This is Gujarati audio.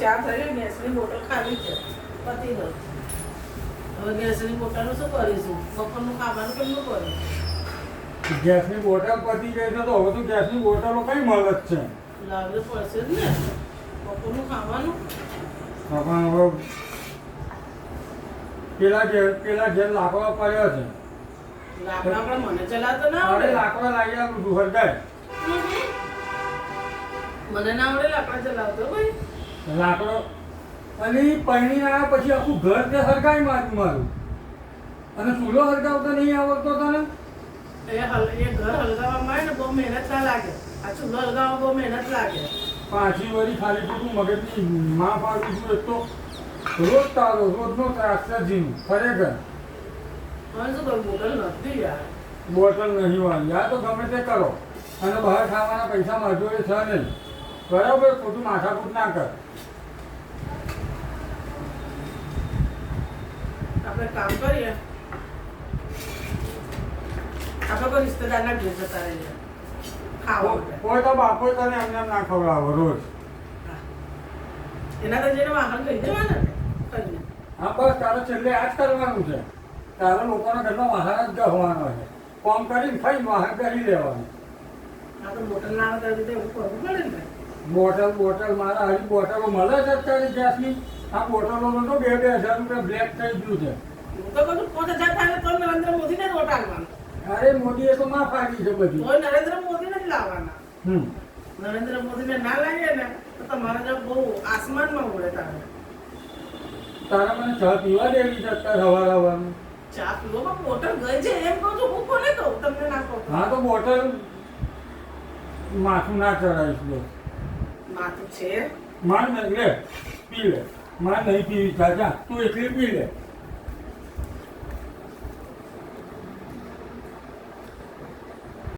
ચા થઈ ગેસની બોટલ ખાલી છે પતી ગયું. હવે ગેસની બોટલનું શું કરીશું? બપોરનું ખાવાનું કેમનું કરીશું? ગેસની બોટલ પતી ગઈ છે તો હવે તો ગેસની બોટલો કઈ મળે જ છે. લાવવું પડશે જ ને બપોરનું ખાવાનું. પણ હવે પેલા ઘેર લાકડા પડ્યા છે. લાકડા પણ મને ચલાવતો ના અરે આવડે. લાકડા લાગી આપું છું હરગાય. મને ના આવડે લાકડા ચલાવતો ભાઈ. લાકડો અને પૈણી આવ્યા પછી આખું ઘર તે હરગાઈ મારું. અને ચૂલો હરગાવતો નહીં આવડતો તને? એ ઘર હલગાવવામાં આવે ને બહુ મહેનત ના લાગે. આ ચૂલો હલગાવવામાં બહુ મહેનત લાગે. પાછી વળી ખાલી ખોટું મગજની માં પાડું છું એ તો રોજ તારો રોજનો ત્રાસ છે જીનું ખરેખર. હવે શું કરું? બોટલ નથી યાર. બોટલ નહીં વાળી આ તો ગમે તે કરો અને બહાર ખાવાના પૈસા મજૂરી છે નહીં. બરાબર, ખોટું માથાકૂટ ના કર. આપણે કામ કરીએ. આપણે કોઈ રિશ્તેદારના ઘેર જતા રહીએ ખાવા માટે. કોઈ તો બાપો તને એમને એમ ના ખવડાવો રોજ. એના તો જેને વાહન લઈ જવાના ને કરીને. હા બસ તારે છેલ્લે આ જ કરવાનું છે. તારે લોકોના ઘરમાં વાહન જ ગહવાનો છે. કોમ કરીને ખાઈ વાહન કરી લેવાનું. આ તો બોટલ ના આવે ત્યારે એવું કરવું પડે ને. બોટલ મારા હજી બોટલો મળે છે અત્યારે ગેસની. આ બોટલોનો તો 2,000 રૂપિયા બ્લેક થઈ ગયું છે. હું તો કહું 5,000 થાય તો નરેન્દ્ર મોદીને જ વોટ આપવાનો. અરે મોદીએ તો માં ફાડી છે બધી. તો નરેન્દ્ર મોદીને જ લાવવાના. હમ નરેન્દ્ર મોદીને ના લાવીએ ને તો તમારા જો બહુ આસમાનમાં ઉડે તારે. તારા મને ચા પીવા દેવી છે અત્યારે હવારવાનું. ચા પીવામાં બોટલ ગઈ છે એમ કહું છું. હું કોને કહું? તમને ના કહું. હા તો બોટલ માથું ના ચડાવીશ લો. માથું છે માર નહીં લે પી લે. માર નહીં પીવી ચાચા તું એકલી પી લે.